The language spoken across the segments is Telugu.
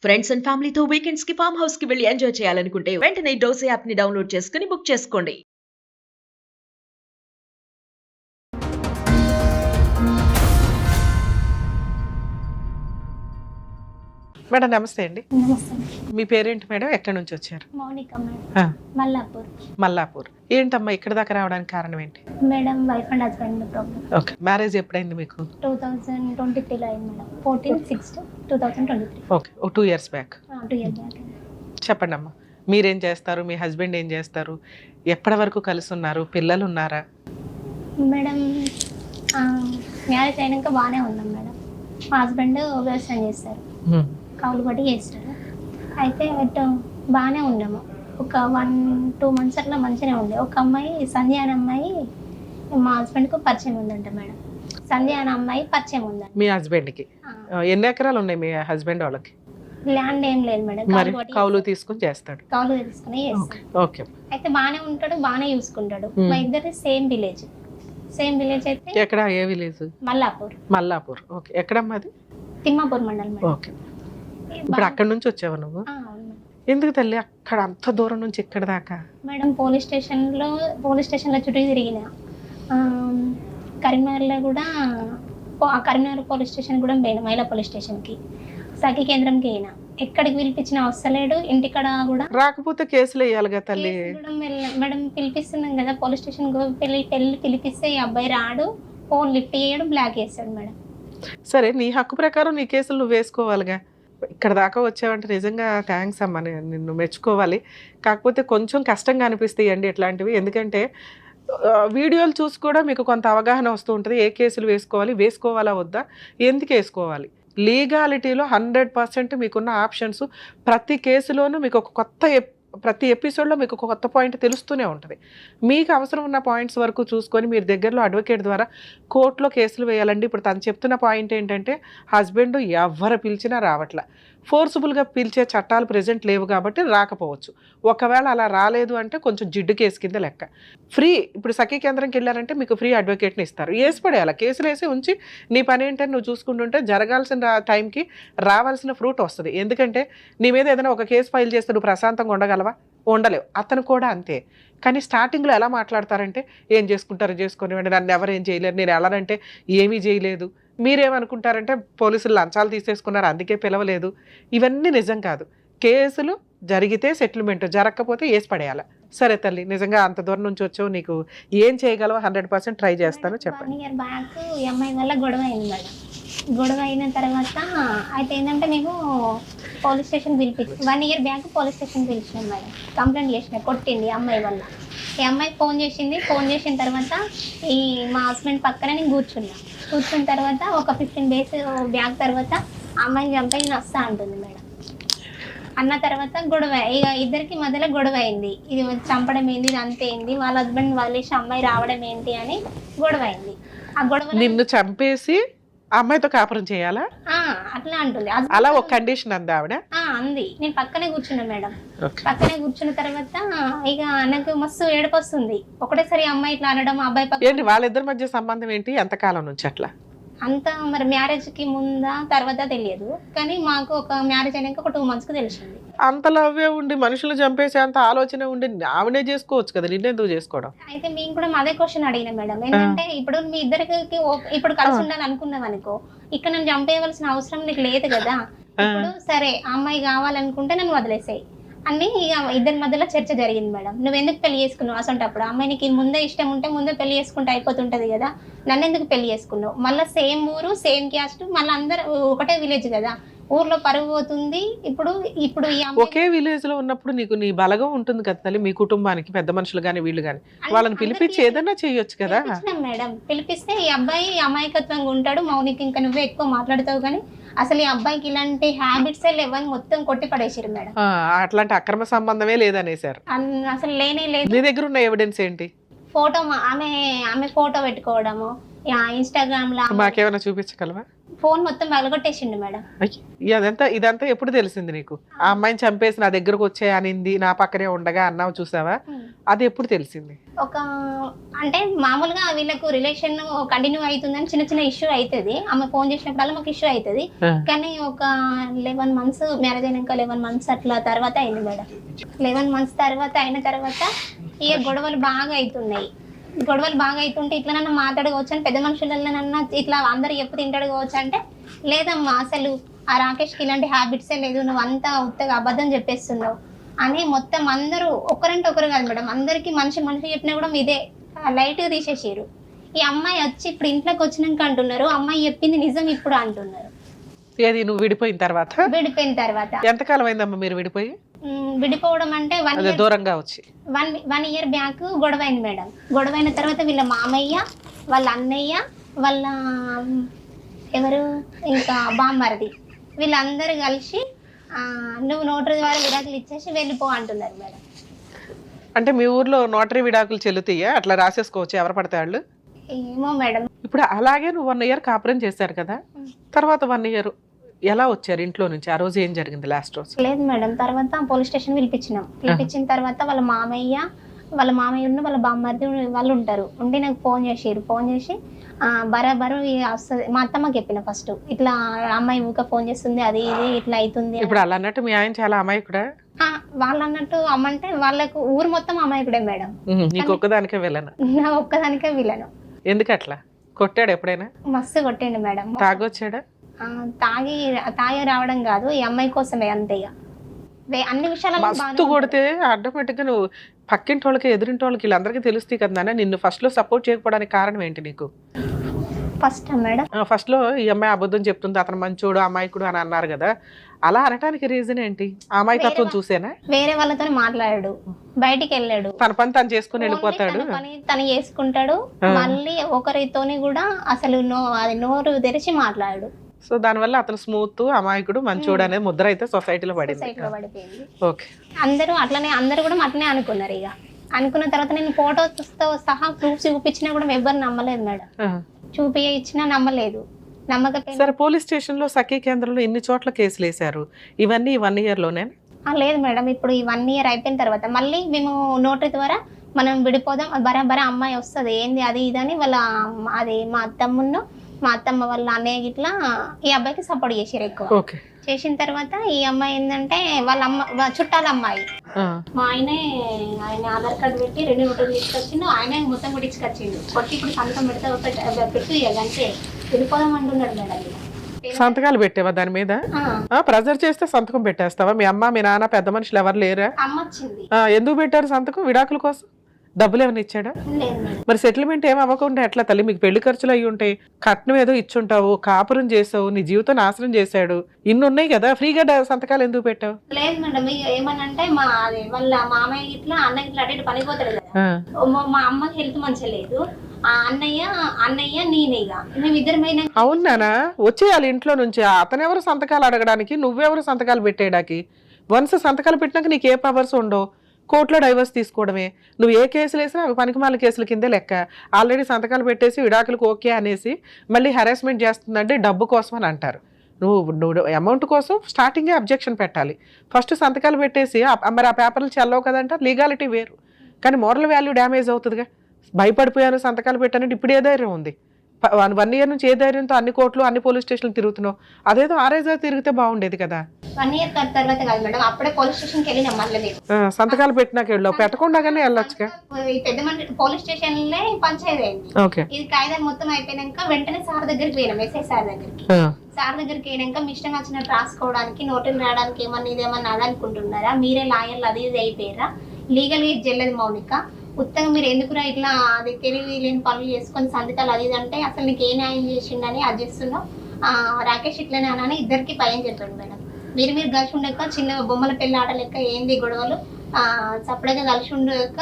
ఫ్రెండ్స్ అండ్ ఫ్యామిలీతో వీకెండ్స్ కి ఫామ్ హౌస్ కి వెళ్ళి ఎంజాయ్ చేయాలనుకుంటే వెంటనే డోసే యాప్ ని డౌన్లోడ్ చేసుకుని బుక్ చేసుకోండి. మేడం నమస్తే అండి. నమస్తే. మీ పేరేంటి మేడం? ఎక్కడి నుంచి వచ్చారు? మౌనిక మేడం. ఆ, మల్లాపూర్. మల్లాపూర్. ఏంటమ్మా ఇక్కడ దాకా రావడానికి కారణం ఏంటి? Madam wife and husband problem. Okay, marriage ఎప్పుడైంది మీకు? 2023లో అయింది madam. 14/6/2023. Okay, oh 2 years back. 2 years back. చెప్పండి అమ్మా, మీరేం చేస్తారు, మీ హస్బెండ్ ఏం చేస్తారు, ఎప్పటి వరకు కలిసి ఉన్నారు, పిల్లలు ఉన్నారా? మేడం మ్యారేజ్ అయినాక బాగానే ఉన్నాం మేడం. మా హస్బెండ్ వ్యవసాయం చేస్తారు, కౌలు బట్టి చేస్తారు. అయితే బాగానే ఉన్నాము. ఒక 1-2 months అట్లా మంచిగానే ఉండే. ఒక అమ్మాయి సంధ్య అనే అమ్మాయి మా హస్బెండ్కు పరిచయం ఉందంట మేడం. సంధ్య అనే అమ్మాయి పరిచయం ఉందంట మీ హస్బెండ్కి. ఎన్ని ఎకరాలు ఉన్నాయి మీ హస్బెండ్ వాళ్ళకి? ల్యాండ్ ఏం లేదు మేడం, మరి కౌలు తీసుకుని చేస్తాడు. కౌలు తీసుకుని చేస్తాడు. ఓకే, అయితే బాగానే ఉంటాడు, బాగానే చూసుకుంటాడు. మా ఇద్దరి సేమ్ విలేజ్ అయితే ఎక్కడ? ఏ విలేజ్? మల్లాపూర్. మల్లాపూర్. ఓకే, ఎక్కడమ్మా అది? తిమ్మాపూర్ మండలం మేడం. ఓకే, ఇప్పుడు అక్కడి నుంచి వచ్చావా నువ్వు? అవును మేడం. ఎందుకు తల్లి అక్కడ అంత దూరం నుంచి ఇక్కడ దాకా? మేడం పోలీస్ స్టేషన్లో చుట్టూ తిరిగిన. కరీంనగర్లో కూడా కరీంనగర్ పోలీస్ స్టేషన్ కూడా పోయినా, మహిళా పోలీస్ స్టేషన్కి, సఖీ కేంద్రంకి అయినా. ఎక్కడికి పిలిపించినా వస్తలేడు. ఇంటికాడ కూడా రాకపోతే కేసులు వేయాలిగా తల్లి. మేడం పిలిపిస్తున్నాం కదా పోలీస్ స్టేషన్ పిలిపిస్తే ఈ అబ్బాయి రాడు, ఫోన్ లిఫ్ట్ చేయడు, బ్లాక్ చేస్తాడు మేడం. సరే, నీ హక్కు ప్రకారం నీ కేసులు నువ్వు వేసుకోవాలిగా. ఇక్కడ దాకా వచ్చావంటే నిజంగా థ్యాంక్స్ అమ్మా, నిన్ను మెచ్చుకోవాలి. కాకపోతే కొంచెం కష్టంగా అనిపిస్తాయి అండి ఇట్లాంటివి. ఎందుకంటే వీడియోలు చూసి కూడా మీకు కొంత అవగాహన వస్తూ ఉంటుంది. ఏ కేసులు వేసుకోవాలా వద్దా, ఎందుకు వేసుకోవాలి. లీగాలిటీలో 100% మీకున్న ఆప్షన్స్. ప్రతి కేసులోనూ మీకు ఒక ప్రతి ఎపిసోడ్లో మీకు ఒక కొత్త పాయింట్ తెలుస్తూనే ఉంటుంది. మీకు అవసరం ఉన్న పాయింట్స్ వరకు చూసుకొని మీరు దగ్గరలో అడ్వకేట్ ద్వారా కోర్టులో కేసులు వేయాలండి. ఇప్పుడు తను చెప్తున్న పాయింట్ ఏంటంటే హస్బెండ్ ఎవరు పిలిచినా రావట్లా. ఫోర్సుబుల్గా పిలిచే చట్టాలు ప్రెజెంట్ లేవు కాబట్టి రాకపోవచ్చు. ఒకవేళ అలా రాలేదు అంటే కొంచెం జిడ్డు కేసు కింద లెక్క. ఫ్రీ, ఇప్పుడు సఖీ కేంద్రంకి వెళ్ళారంటే మీకు ఫ్రీ అడ్వకేట్ని ఇస్తారు. వేసి పడేయాలి, కేసులు వేసి ఉంచి నీ పని ఏంటని నువ్వు చూసుకుంటుంటే జరగాల్సిన టైంకి రావాల్సిన ఫ్రూట్ వస్తుంది. ఎందుకంటే నీ మీద ఏదైనా ఒక కేసు ఫైల్ చేస్తే నువ్వు ప్రశాంతంగా ఉండగలవా? ఉండలేవు. అతను కూడా అంతే. కానీ స్టార్టింగ్లో ఎలా మాట్లాడతారంటే ఏం చేసుకుంటారో చేసుకొని, నన్ను ఎవరేం చేయలేరు, నేను వెళ్ళానంటే ఏమీ చేయలేదు. మీరేమనుకుంటారంటే పోలీసులు లంచాలు తీసేసుకున్నారు అందుకే పిలవలేదు. ఇవన్నీ నిజం కాదు. కేసులు జరిగితే సెటిల్మెంట్, జరగకపోతే వేసి పడేయాలి. సరే తల్లి, నిజంగా అంత దూరం నుంచి వచ్చావు, నీకు ఏం చేయగలవో 100% ట్రై చేస్తాను, చెప్పండి. 1 year బ్యాక్ ఈ అమ్మాయి వల్ల గొడవ అయింది మేడం. గొడవ అయిన తర్వాత అయితే ఏంటంటే మేము police station 1 year back police station పిలిచినాం మేడం. కంప్లైంట్ చేసిన, కొట్టింది అమ్మాయి వల్ల. ఈ అమ్మాయి ఫోన్ చేసిన తర్వాత ఈ మా హస్బెండ్ పక్కన నేను కూర్చున్న తర్వాత ఒక 15 days బ్యాక్ తర్వాత అమ్మాయిని చంపి నేను వస్తా అంటుంది మేడం. అన్న తర్వాత గొడవ, ఇక ఇద్దరికి మధ్యలో గొడవ అయింది. ఇది చంపడం ఏంది, ఇది అంతే ఏంది, వాళ్ళ హస్బెండ్ వదిలేసి అమ్మాయి రావడం ఏంటి అని గొడవ అయింది. ఆ గొడవ నిన్ను చంపేసి అమ్మాయితో కాపురం చేయాలా అట్లా అంటుంది. అలా ఒక కండిషన్ అంది ఆవిడ. అంది. నేను పక్కనే కూర్చున్నా మేడం. పక్కనే కూర్చున్న తర్వాత ఇక నాకు మస్తు ఏడుపు వస్తుంది. ఒకటేసారి అమ్మాయి ఇట్లా అనడం, అబ్బాయి ఏంటి వాళ్ళిద్దరి మధ్య సంబంధం ఏంటి, ఎంతకాలం నుంచి అట్లా? అంతా మరి మ్యారేజ్కి ముందా తర్వాత తెలియదు, కానీ మాకు ఒక మ్యారేజ్ అయినాక ఒక 2 monthsకి తెలిసింది. అంత లవ్వే ఉండి మనుషులు చంపేసే అంత ఆలోచన ఉండి ఆవిడే చేసుకోవచ్చు కదా, నిన్నెందుకు చేసుకోవడం? అయితే మేము కూడా అదే క్వశ్చన్ అడిగిన మేడం. ఏంటంటే ఇప్పుడు మీ ఇద్దరికి ఇప్పుడు కలిసి ఉండాలి అనుకున్నాం అనుకో, ఇక్కడ నన్ను చంపేయవలసిన అవసరం నీకు లేదు కదా. ఇప్పుడు సరే అమ్మాయి కావాలనుకుంటే నన్ను వదిలేసాయి అన్ని. ఇక ఇద్దరి మధ్యలో చర్చ జరిగింది మేడం. నువ్వు ఎందుకు పెళ్లి చేసుకున్నావు అసంటప్పుడు? అమ్మాయి నీకు ముందే ఇష్టం ఉంటే ముందే పెళ్లి చేసుకుంటే అయిపోతుంటది కదా, నన్ను ఎందుకు పెళ్లి చేసుకున్నావు? మళ్ళీ సేమ్ ఊరు, సేమ్ క్యాస్ట్, మళ్ళీ అందరు ఒకటే విలేజ్ కదా, ఊర్లో పరుగు పోతుంది. ఇప్పుడు ఒకే విలేజ్ లో ఉన్నప్పుడు నీకు నీ బలగం ఉంటుంది కదా తల్లి, మీ కుటుంబానికి పెద్ద మనుషులు గాని వీళ్ళు గాని వాళ్ళని పిలిపించి ఏదైనా చేయొచ్చు కదా మేడం. పిలిపిస్తే ఈ అబ్బాయి అమాయకత్వంగా ఉంటాడు. మౌనికి ఇంకా నువ్వే ఎక్కువ మాట్లాడతావు, కానీ అసలు ఈ అబ్బాయికి ఇలాంటి హ్యాబిట్స్ లేవని మొత్తం కొట్టి పడేసారు మేడం. అట్లాంటి అక్రమ సంబంధమే లేదనేసారు. అసలు లేనే లేదు. నీ దగ్గర ఉన్న ఎవిడెన్స్ ఏంటి? ఫోటో ఆమె ఫోటో పెట్టుకోవడము, ఇన్స్టాగ్రామ్ లో మాకేమైనా చూపించగలవా? ఫోన్ మొత్తం పగలగొట్టేసిండు మేడం. ఇదంతా ఎప్పుడు తెలిసింది నీకు? ఆ అమ్మాయిని చంపేసి నా దగ్గరకు వచ్చే అనింది, నా పక్కనే ఉండగా అన్నావు చూసావా, అది ఎప్పుడు తెలిసింది? ఒక అంటే మామూలుగా వీళ్ళకు రిలేషన్ కంటిన్యూ అవుతుందని చిన్న చిన్న ఇష్యూ అవుతుంది. ఆమె ఫోన్ చేసినప్పుడల్లా మాకు ఇష్యూ అవుతుంది. కానీ ఒక 11 months మ్యారేజ్ అయినాక 11 months అట్లా తర్వాత అయింది మేడం. 11 months తర్వాత అయిన తర్వాత ఇక గొడవలు బాగా అవుతున్నాయి. గొడవలు బాగా అవుతుంటే ఇట్లా మాట్లాడుకోవచ్చు అని పెద్ద మనుషులన్నా ఇట్లా అందరు ఎప్పుడు తింటాడు కావచ్చు అంటే, లేదమ్మా అసలు ఆ రాకేష్కి ఇలాంటి హ్యాబిట్సే లేదు, నువ్వు అంతా ఉత్తగా అబద్ధం చెప్పేస్తున్నావు అని మొత్తం అందరూ ఒకరంటే ఒకరు కాదు మేడం, అందరికి మనిషి చెప్పినా కూడా ఇదే లైట్గా తీసేసారు. ఈ అమ్మాయి వచ్చి ఇప్పుడు ఇంట్లోకి వచ్చినాక అంటున్నారు, అమ్మాయి చెప్పింది నిజం ఇప్పుడు అంటున్నారు. ఏది నువ్వు విడిపోయిన తర్వాత? విడిపోయిన తర్వాత. ఎంతకాలం అయిందమ్మా మీరు విడిపోయి? విడిపోవడం అంటే దూరంగా వచ్చి 1 year బ్యాక్ గొడవ అయింది మేడం. గొడవ అయిన తర్వాత వీళ్ళ మామయ్య, వాళ్ళ అన్నయ్య, వాళ్ళ ఎవరు ఇంకా బామ్మరిది వీళ్ళందరూ కలిసి నువ్వు నోటరీ ద్వారా విడాకులు ఇచ్చేసి వెళ్ళిపో అంటున్నారు మేడం. అంటే మీ ఊర్లో నోటరీ విడాకులు చెల్లుతాయా? అట్లా రాసేసుకోవచ్చు ఎవరు పడితే వాళ్ళు? ఏమో మేడం. ఇప్పుడు అలాగే నువ్వు 1 year కాపురం చేశారు కదా, తర్వాత 1 year ఎలా వచ్చారు ఇంట్లో నుంచి? ఆ రోజు ఏం జరిగింది లాస్ట్ రోజు? లేదు మేడం, తర్వాత పోలీస్ స్టేషన్ పిలిపించిన తర్వాత వాళ్ళ మామయ్య ఉన్న వాళ్ళ బామ్మర్ది వాళ్ళు ఉంటారు. ఉండి నాకు ఫోన్ చేసి బరాబరు వస్తుంది. మా అత్తమ్మకి చెప్పిన ఫస్ట్ ఇట్లా అమ్మాయి ఊక ఫోన్ చేస్తుంది, అది ఇది ఇట్లా అవుతుంది. ఇప్పుడు అలా అన్నట్టు మీ ఆయన చాలా అమాయకుడా? వాళ్ళు అన్నట్టు అమ్మంటే వాళ్ళకు ఊరు మొత్తం అమాయకుడే మేడం. నీకు ఒక్కదానికే వెళ్ళను? నా ఒక్కదానికే వెళ్ళను. ఎందుకు అట్లా? కొట్టాడు ఎప్పుడైనా? మస్తు కొట్టిండు మేడం. తాగొచ్చాడా? తాగి రావడం కాదు, ఈ అమ్మాయి కోసమే అంతే. ఇక అన్ని విషయాలు మస్తు కొడితే ఆటోమేటిక్ గా నువ్వు పక్కింటి వాళ్ళకి ఎదురింటి వాళ్ళకి వీళ్ళందరికీ తెలుస్తాయి కదా. నిన్ను ఫస్ట్ లో సపోర్ట్ చేయకపోవడానికి కారణం ఏంటి నీకు? ఫస్ట్ లో ఈ అమ్మాయి అబద్ధం చెప్తుంది, అతను మంచోడు అమాయకుడు అని అన్నారు కదా, అలా అనటానికి రీజన్ ఏంటి? అమాయకత్వం చూసేనా? వేరే వాళ్ళతో మాట్లాడాడు, బయటికి వెళ్ళాడు, తన పని తను చేసుకుని వెళ్ళిపోతాడు, తను చేసుకుంటాడు. మళ్ళీ ఒకరితోని కూడా అసలు అది నోరు తెరిచి మాట్లాడాడు. సో దానివల్ల అతను స్మూత్ అమాయకుడు మంచోడు అనే ముద్ర అయితే సొసైటీలో పడిపోయింది. ఓకే, అందరూ కూడా అట్లనే అనుకున్నారు. ఇక అనుకున్న తర్వాత నేను ఫోటోతో సహా ప్రూఫ్స్ చూపించినా కూడా ఎవరు నమ్మలేదు మేడం. ఇచ్చినా నమ్మలేదు. సరే, పోలీస్ స్టేషన్ లో సఖీ కేంద్రంలో ఇన్ని చోట్ల కేసులు వేశారు, ఇవన్నీ 1 year లోనే? లేదు మేడం, ఇప్పుడు ఈ 1 year అయిపోయిన తర్వాత మళ్ళీ మేము నోటరీ ద్వారా మనం విడిపోదాం, బరాబరా అమ్మాయి వస్తుంది ఏంది అది ఇదని వాళ్ళ అది మా అత్తమ్మ వాళ్ళ అన్నయ్య గిట్లా ఈ అబ్బాయికి సపోర్ట్ చేసారు ఎక్కువ. చేసిన తర్వాత ఈ అమ్మాయి ఏంటంటే వాళ్ళ చుట్టాల అమ్మాయి, మా ఆయన ఆధార్ కార్డు పెట్టి 2 నోట్లు తీసుకొచ్చిండు, ఆయన మొత్తం కొట్టించుకొచ్చిండు. కొట్టి ఇప్పుడు సంతకం పెట్టి అంటే వెళ్ళిపోదాం అంటున్నాడు మేడం. సంతకాలు పెట్టావా దాని మీద? ప్రెజర్ చేస్తే సంతకం పెట్టేస్తావా? మీ అమ్మ మీ నాన్న పెద్ద మనుషులు ఎవరు లేరా? అమ్మ వచ్చింది. ఎందుకు పెట్టారు సంతకం? విడాకుల కోసం? డబ్బులు ఏమైనా ఇచ్చాడా? మరి సెటిల్మెంట్ ఏమి అవ్వకుండా ఎట్లా తల్లి? మీకు పెళ్లి ఖర్చులు అయ్యి ఉంటాయి, కట్నం ఏదో ఇచ్చుంటావు, కాపురం చేసావు, నీ జీవితం నాశనం చేశాడు, ఇన్ని ఉన్నాయి కదా, ఫ్రీగా సంతకాలు ఎందుకు పెట్టావు? లేదు మేడం, ఏమనంటే వాళ్ళ మామయ్య ఇట్లా అన్నయ్య ఇట్లా అటు పనిపోతాడు కదా, మా అమ్మకి హెల్త్ మంచిగా లేదు, అన్నయ్య నేనేగా మేమిద్దరమైనా. అవునానా? వచ్చేయాలి ఇంట్లో నుంచి. అతనెవరు సంతకాలు అడగడానికి, నువ్వెవరు సంతకాలు పెట్టేయడానికి? వన్స్ సంతకాలు పెట్టినాక నీకు ఏ పవర్స్ ఉండవు, కోర్టులో డైవర్స్ తీసుకోవడమే. నువ్వు ఏ కేసులు వేసినా అవి పనికిమాల కేసుల కిందే లెక్క. ఆల్రెడీ సంతకాలు పెట్టేసి విడాకులకు ఓకే అనేసి మళ్ళీ హెరాస్మెంట్ చేస్తుందంటే డబ్బు కోసం అని అంటారు. నువ్వు అమౌంట్ కోసం స్టార్టింగే అబ్జెక్షన్ పెట్టాలి. ఫస్ట్ సంతకాలు పెట్టేసి మరి ఆ పేపర్లు చెల్లవు కదంటే లీగాలిటీ వేరు, కానీ మోరల్ వాల్యూ డ్యామేజ్ అవుతుందిగా. భయపడిపోయాను సంతకాలు పెట్టానంటే ఇప్పుడు ఏ ధైర్యం ఉంది? 1 year నుంచి ఏ ధైర్యంతో అన్ని కోర్టులు అన్ని పోలీస్ స్టేషన్లు తిరుగుతున్నావు? అదేదో ఆరేజా తిరిగితే బాగుండేది కదా. 1 year తర్వాత కాదు మేడం, అప్పుడే పోలీస్ స్టేషన్కి వెళ్ళినా మళ్ళీ సంతకాలు పెట్టినాక వెళ్ళావు, పెట్టకుండానే వెళ్ళొచ్చుగా. పెద్ద పోలీస్ స్టేషన్ లో పంచాయతీ అయింది. ఇది కాయిదాలు మొత్తం అయిపోయినాక వెంటనే సార్ దగ్గరికి పోయినాం, ఎస్ఐ సార్ దగ్గరికి. సార్ దగ్గరికి అయినాక మీ ఇష్టం వచ్చినట్టు రాసుకోవడానికి నోటీలు రాయడానికి ఏమన్నా ఇదేమన్నా అదనుకుంటున్నారా, మీరే లాయర్లు అది ఇది అయిపోయారా, లీగల్ గా చెల్లది మౌనిక, ఉత్తగా మీరు ఎందుకురా ఇట్లా అది తెలివి లేని పనులు చేసుకొని సంతకాలు అది అంటే అసలు నీకు ఏ న్యాయం చేసిండని అది చేస్తున్నావు, రాకేష్ ఇట్లనే అని ఇద్దరికి భయం చెప్పాడు మేడం. మీరు కలిసి ఉండక చిన్న బొమ్మల పెళ్లి ఆట లెక్క ఏంది గొడవలు, సపరేట్గా కలిసి ఉండక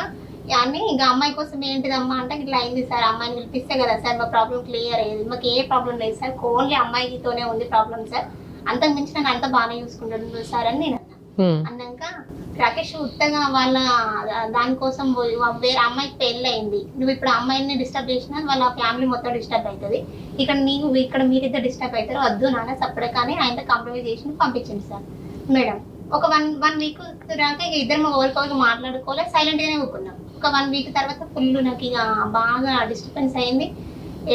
అని ఇంకా అమ్మాయి కోసం ఏంటిదమ్మా అంటే ఇట్లా అయింది సార్, అమ్మాయిని పిలిపిస్తే కదా సార్ మా ప్రాబ్లం క్లియర్ అయ్యేది, మాకు ఏ ప్రాబ్లం లేదు సార్, ఓన్లీ అమ్మాయితోనే ఉంది ప్రాబ్లం సార్, అంతకు మించి నన్ను అంతా బాగానే చూసుకుంటాను సార్ అని నేను అన్నా. అన్నాక రాకేష్ ఉత్తగా వాళ్ళ దానికోసం వేరే అమ్మాయికి పెళ్ళి అయింది, నువ్వు ఇప్పుడు అమ్మాయిని డిస్టర్బ్ చేసినా వాళ్ళ ఫ్యామిలీ మొత్తం డిస్టర్బ్ అవుతుంది, ఇక్కడ మీరిద్దరు డిస్టర్బ్ అవుతారు, వద్దు నాన్న సపరేట్ కానీ ఆయన కాంప్రమైజ్ చేసి పంపించండి సార్. మేడం ఒక వన్ వీక్ రాక ఇక ఇద్దరు ఒకరికొకరికి మాట్లాడుకోలే, సైలెంట్ గానే ఊరుకున్నాం. ఒక 1 వీక్ తర్వాత ఫుల్ నాకు ఇక బాగా డిస్టర్బెన్స్ అయింది,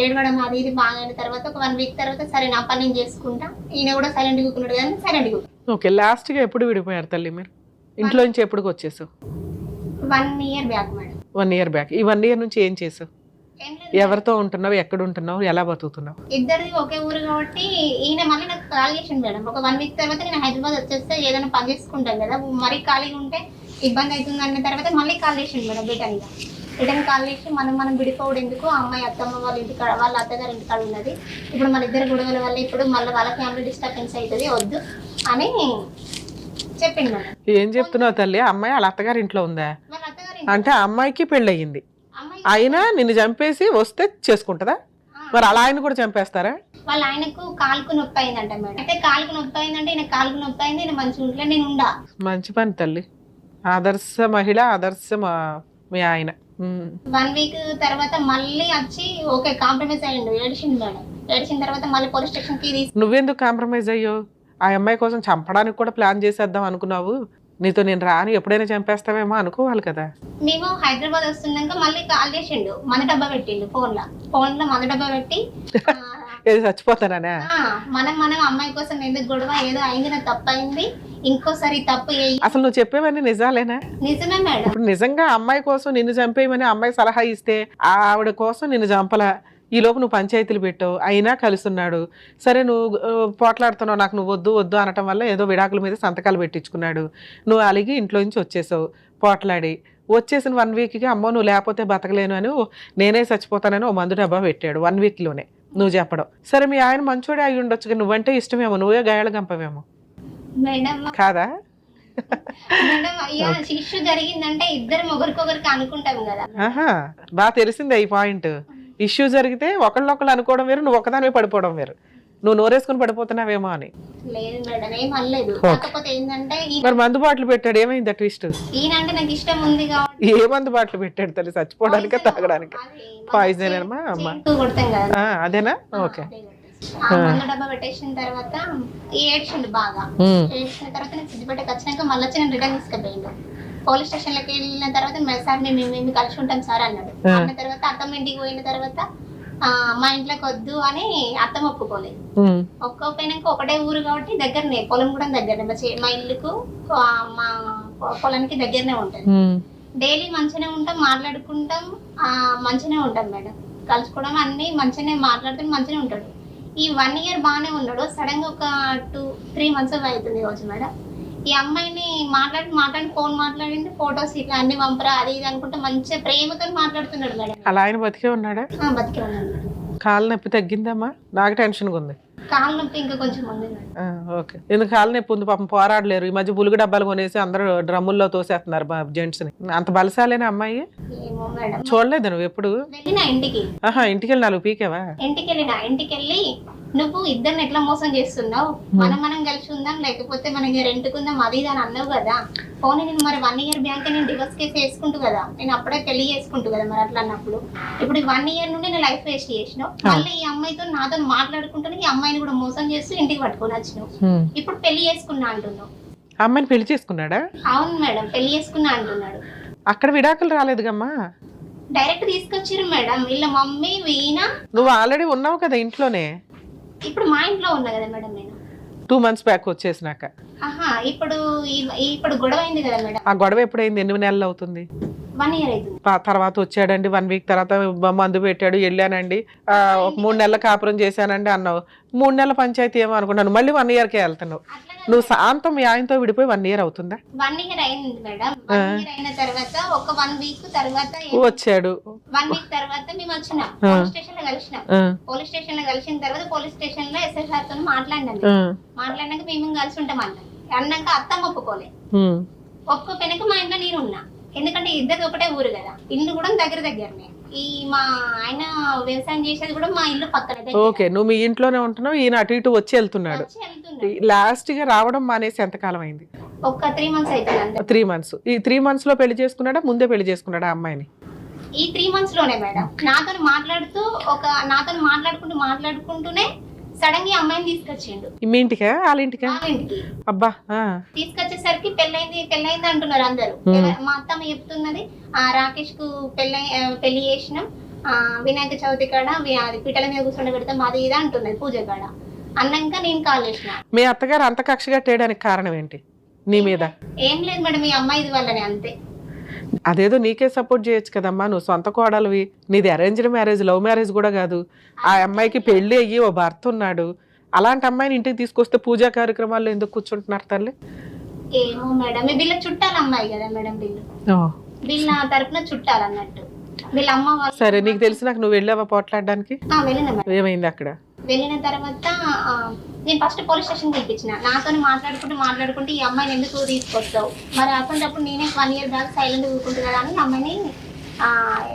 ఏడవడం అది ఇది బాగా అయిన తర్వాత ఒక 1 వీక్ తర్వాత సరే నా పని నేను చేసుకుంటా, ఈయన కూడా సైలెంట్ కూకున్నాడు కానీ సైలెంట్ ఓకే. లాస్ట్ గా ఎప్పుడు విడిపోయారు తల్లి మీరు? ఇంట్లో నుంచి ఎప్పుడు వచ్చేసావు? 1 year back madam. 1 year back. ఈ 1 year నుంచి ఏం చేసావు? ఏం లేదు, ఎవరితో ఉంటున్నావు, ఎక్కడ ఉంటున్నావు, ఎలా బతుకుతున్నావు? ఇద్దరిది ఒకే ఊరు కాబట్టి ఈయన మళ్ళీ నాకు కాల్ చేసిండు మేడం. ఒక 1 వీక్ తర్వాత నేను హైదరాబాద్ వచ్చేస్తే ఏదైనా పని చేసుకుంటాం కదా, మరీ ఖాళీగా ఉంటే ఇబ్బంది అవుతుంది అన్న తర్వాత మళ్ళీ కాల్ చేసిండు మేడం. రిటర్న్ కాల్ చేసి మనం విడిపోవడం ఎందుకు, అమ్మాయి అత్తమ్మ వాళ్ళ ఇంటికాడ వాళ్ళ అత్తగారి ఇంటికాడ ఉన్నది, ఇప్పుడు మన ఇద్దరు గొడవల వల్ల ఇప్పుడు మళ్ళీ వాళ్ళ ఫ్యామిలీ డిస్టర్బెన్స్ అవుతుంది, వద్దు అని చెప్పింది మేడం. ఏం చెప్తున్నావు తల్లి? అమ్మాయి వాళ్ళ అత్తగారి ఇంట్లో ఉందా? వాళ్ళ అత్తగారి అంటే అమ్మాయికి పెళ్ళయింది, అమ్మాయి అయినా నిన్ను చంపేసి వస్తే చేసుకుంటదా? మరి అలా ఆయన కూడా చంపేస్తారా? వాళ్ళ ఆయనకు కాలుకు నొప్పి అయిందంట మేడం. అయితే కాలుకు నొప్పి అయిందంటే ఈయన కాలుకు నొప్పి అయింది, నేను మంచిగా ఉంటలే, నేను ఉండా. మంచి పని తల్లి, ఆదర్శ మహిళ, ఆదర్శ మీ ఆయన. 1 వీక్ తర్వాత మళ్ళీ వచ్చి ఓకే కాంప్రమైజ్ అయ్యిండు, ఏడిచిండు మేడం. ఏడిచిన తర్వాత మళ్ళీ పోలీస్ స్టేషన్ కి నువ్వెందుకు కాంప్రమైజ్ అయ్యో? ఆ అమ్మాయి కోసం చంపడానికి కూడా ప్లాన్ చేసేద్దాం అనుకున్నావు, నీతో నేను రాని ఎప్పుడైనా చంపేస్తావేమో అనుకోవాలి కదా. మేము హైదరాబాద్ వస్తున్నాక మళ్ళీ కాల్ చేసిండు, మన డబ్బా పెట్టిండు ఫోన్ లో మన డబ్బా పెట్టి ఏది చచ్చిపోతానా? మనం అమ్మాయి కోసం ఎందుకు గొడవ, ఏదో అయింది, నాకు తప్పు అయింది, ఇంకోసారి తప్పు అసలు నువ్వు చెప్పేవన్నీ నిజాలేనా? నిజమే మేడం. ఇప్పుడు నిజంగా అమ్మాయి కోసం నిన్ను చంపేయమని అమ్మాయి సలహా ఇస్తే ఆవిడ కోసం నిన్ను చంపలా, ఈలోపు నువ్వు పంచాయతీలు పెట్టావు, అయినా కలుస్తున్నాడు, సరే నువ్వు పోట్లాడుతున్నావు, నాకు నువ్వు వద్దు వద్దు అనటం వల్ల ఏదో విడాకుల మీద సంతకాలు పెట్టించుకున్నాడు, నువ్వు అలిగి ఇంట్లో నుంచి వచ్చేసావు, పోట్లాడి వచ్చేసిన 1 వీక్కి అమ్మో నువ్వు లేకపోతే బతకలేను అని నేనే చచ్చిపోతానని ఓ మందు డబ్బా పెట్టాడు 1 వీక్లోనే నువ్వు చెప్పడం. సరే మీ ఆయన మంచోడే అయి ఉండొచ్చు, నువ్వంటే ఇష్టమేమో, నువ్వే గాయాలు గంపవేమో మేడం. కాదా? మేడం అయ్యా ఇష్యూ జరిగిందంటే ఇద్దరు ఒకరికొకరికి అనుకుంటాం కదా. బాగా తెలిసిందే ఈ పాయింట్. ఇష్యూ జరిగితే ఒకళ్ళొకళ్ళు అనుకోవడం వేరు, నువ్వు ఒకదానివే పడిపోవడం వేరు, నువ్వు నోరేసుకుని పడిపోతున్నావేమో అని. లేదు మేడం ఏం అనలేదు, కాకపోతే ఏంటంటే మరి మందు బాటలు పెట్టాడు, ఏమైంది ట్విస్ట్? ఈయనంటే నాకు ఇష్టం ఉంది కాబట్టి. ఏ మందు బాటలు పెట్టాడు తల్లి? చచ్చిపోవడానికి తాగడానికి? పాయిజన్ అమ్మా అమ్మా కొడతాం కదా అదేనా? ఓకే. మందు డబ్బా పెట్టేసిన తర్వాత ఏడ్చిండు బాగా. ఏడ్చిన తర్వాత నేను సిద్దిపేటకి వచ్చినాక మళ్ళీ వచ్చి నేను రిటర్న్ తీసుకుపోయిండు. పోలీస్ స్టేషన్ లోకి వెళ్ళిన తర్వాత సార్ మేము కలిసి ఉంటాం సార్ అన్నాడు. అన్న తర్వాత అత్తమ్మ ఇంటికి పోయిన తర్వాత మా ఇంట్లోకి వద్దు అని అత్తమ్మ ఒప్పుకోలేదు. ఒప్పుకోపోయినాక ఒకటే ఊరు కాబట్టి దగ్గరనే, పొలం కూడా దగ్గరనే, మా ఇల్లుకు మా పొలానికి దగ్గరనే ఉంటది. డైలీ మంచిగానే ఉంటాం, మాట్లాడుకుంటాం, మంచిగానే ఉంటాం మేడం, కలుసుకోవడం అన్ని మంచిగానే మాట్లాడుతూ మంచిగానే ఉంటాడు. ఈ 1 year బాగానే ఉన్నాడు, సడన్ గా ఒక 2-3 months అవుతుంది రోజు మేడం. ఈ అమ్మాయిని మాట్లాడి ఫోన్ మాట్లాడింది, ఫొటోస్ ఇట్లా అన్ని పంపరా అది ఇది అనుకుంటే మంచిగా ప్రేమతో మాట్లాడుతున్నాడు మేడం. అలా ఆయన బతికే ఉన్నాడా? బతికే ఉన్నాడు మేడం. కాలు నొప్పి తగ్గిందమ్మా? నాకు టెన్షన్గా ఉంది. కాలు నొప్పి ఇంకా కొంచెం ఉంది మేడం. ఓకే. ఎందుకు కాలు నొప్పి ఉంది పాపం, పోరాడలేరు. ఈ మధ్య బులుగు డబ్బాలు కొనేసి అందరూ డ్రమ్ముల్లో తోసేస్తున్నారు జెంట్స్ ని. అంత బలసాలేనా అమ్మాయి? ఏమో మేడం. చూడలేదు నువ్వు ఎప్పుడు? వెళ్ళినా ఇంటికి. ఇంటికి వెళ్ళి 4 పీకేవా? ఇంటికి వెళ్ళి నువ్వు ఇద్దరిని ఎట్లా మోసం చేస్తున్నావు, మనం కలిసి ఉందాం లేకపోతే మనకి రెంట్కుందాం అది ఇది అని అన్నావు కదా. పోనీ నేను మరి 1 year బ్యాక్ నేను డివోర్స్ కేసు వేసుకుంటూ కదా, నేను అప్పుడే పెళ్లి చేసుకుంటూ కదా, మరి అట్లా అన్నప్పుడు ఇప్పుడు 1 year నుండి నేను లైఫ్ వేస్ట్ చేసినావు, మళ్ళీ ఈ అమ్మాయితో నాతో మాట్లాడుకుంటూ ఈ అమ్మాయిని కూడా మోసం చేస్తూ ఇంటికి పట్టుకొని వచ్చినావు, ఇప్పుడు పెళ్లి చేసుకున్నా అంటున్నావు. అమ్మాయిని పెళ్లి చేసుకున్నాడా? అవును మేడం, పెళ్లి చేసుకున్నా అంటున్నాడు. అక్కడ విడాకులు రాలేదుగమ్మా, డైరెక్ట్ తీసుకొచ్చిరు మేడం వీళ్ళ మమ్మీ వీణ. నువ్వు ఆల్రెడీ ఉన్నావు కదా ఇంట్లోనే. ఇప్పుడు మా ఇంట్లో ఉన్నా కదా మేడం నేను 2 months బ్యాక్ వచ్చేసినాక. ఇప్పుడు గొడవ అయింది కదా మేడం. ఆ గొడవ ఎప్పుడైంది? 8 నెలలు అవుతుంది. 1 year అవుతుంది. తర్వాత వచ్చాడండి, 1 week తర్వాత మందు పెట్టాడు, వెళ్ళానండి, ఒక 3 నెలల కాపురం చేశానండి అన్నావు. 3 నెలల పంచాయతీ ఏమో అనుకుంటాను, మళ్ళీ 1 yearకే వెళ్తున్నావు. నువ్వు శాంతం మీ ఆయనతో విడిపోయి 1 year అవుతుందా? 1 year అయింది మేడం. 1 year అయిన తర్వాత ఒక 1 week తర్వాత వచ్చాడు. 1 week తర్వాత మేము వచ్చినాం, పోలీస్ స్టేషన్ లో కలిసినాం. పోలీస్ స్టేషన్ లో కలిసిన తర్వాత పోలీస్ స్టేషన్ లో ఎస్ఐ సార్ తో మాట్లాడినాక మేము కలిసి ఉంటాం అన్నాక అత్తమ్మ ఒప్పుకోలే. ఒప్పుకోపోయినాక మా ఇంట్లో నేను ఉన్నా, ఎందుకంటే ఇద్దరు ఒకటే ఊరు కదా, ఇల్లు కూడా దగ్గరనే. ఈ మా ఆయన వ్యవసాయం చేసేది కూడా మా ఇల్లు పక్కనే. ఓకే, నువ్వు మీ ఇంట్లోనే ఉంటున్నావు, ఈయన అటు ఇటు వచ్చి వెళ్తున్నాడు. లాస్ట్ గా రావడం మానేసి ఎంతకాలం అయింది? ఒక 3 months అవుతుంది అంతే. 3 months. ఈ 3 months లో పెళ్లి చేసుకున్నాడా, ముందే పెళ్లి చేసుకున్నాడా ఆ అమ్మాయిని? ఈ 3 months లోనే మేడం నాతో మాట్లాడుకుంటూనే సడన్ గా అమ్మాయిని తీసుకొచ్చిండు. మీ ఇంటికా వాళ్ళ ఇంటికా? వాళ్ళ ఇంటికి అబ్బా. తీసుకొచ్చేసరికి పెళ్ళైంది అంటున్నారు అందరూ. మా అత్తమ్మ చెప్తున్నది రాకేష్ కు పెళ్లి చేసినాం, వినాయక చవితి కాడ అది పిట్టల మీద కూర్చొని పెడతాం అది ఇది అంటున్నది పూజ కాడ. అన్నాక నేను కాల్ చేసిన. మీ అత్తగారు అంత కక్షగా తేయడానికి కారణం ఏంటి నీ మీద? ఏం లేదు మేడం, ఈ అమ్మాయి ఇది వల్లనే అంతే. అదేదో నీకే సపోర్ట్ చేయొచ్చు కదమ్మా, నువ్వు సొంత కోడలివి, నీది అరేంజ్డ్ మ్యారేజ్, లవ్ మ్యారేజ్ కూడా కాదు. ఆ అమ్మాయికి పెళ్లి అయ్యి ఓ భర్త ఉన్నాడు, అలాంటి అమ్మాయిని ఇంటికి తీసుకొస్తే పూజా కార్యక్రమాల్లో ఎందుకు కూర్చుంటున్నారు తల్లి? ఏమో మేడం, వీళ్ళ చుట్టాల అమ్మాయి కదా మేడం, వీళ్ళ తరపున చుట్టాలు అన్నట్టు వీళ్ళ అమ్మ వాళ్ళు. సరే, నీకు తెలిసినాక నువ్వు వెళ్ళావా పోట్లాడడానికి? వెళ్ళిన మేడం. ఏమైంది అక్కడ? వెళ్ళిన తర్వాత నేను ఫస్ట్ పోలీస్ స్టేషన్ పిలిపించిన. నాతో మాట్లాడుకుంటే ఈ అమ్మాయిని ఎందుకు తీసుకొస్తావు, మరి అటువంటిప్పుడు నేనే 1 year దాకా సైలెంట్ ఊరుకుంటు కదా అని అమ్మాయిని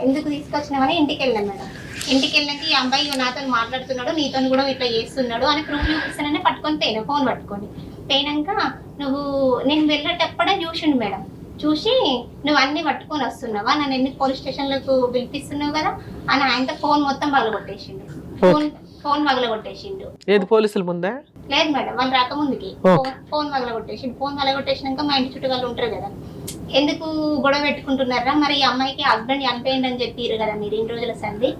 ఎందుకు తీసుకొచ్చినామని ఇంటికి వెళ్ళాను మేడం. ఇంటికి వెళ్ళాక ఈ అబ్బాయి నాతో మాట్లాడుతున్నాడు, నీతో కూడా ఇట్లా చేస్తున్నాడు అని ప్రూఫ్ చూపిస్తానని పట్టుకొని పోయినా, ఫోన్ పట్టుకొని పోయినాక నేను వెళ్ళేటప్పుడే చూసిండు మేడం. చూసి నువ్వు అన్ని పట్టుకొని వస్తున్నావా, నన్ను ఎందుకు పోలీస్ స్టేషన్లకు పిలిపిస్తున్నావు కదా అని ఆయనతో ఫోన్ మొత్తం పగలగొట్టేసిండు. ఫోన్ పగలగొట్టేసిండు. ఏది పోలీసుల ముందా? లేదు మేడం, వాళ్ళు రాకముందుకి ఫోన్ పగలగొట్టేసిండు. ఫోన్ పగలగొట్టేసినాక మా ఇంటి చుట్టూ వాళ్ళు ఉంటారు కదా, ఎందుకు గొడవ పెట్టుకుంటున్నారా, మరి ఈ అమ్మాయికి హస్బెండ్ చనిపోయింది అని చెప్పారు కదా మీరు ఇన్ని రోజుల సంది.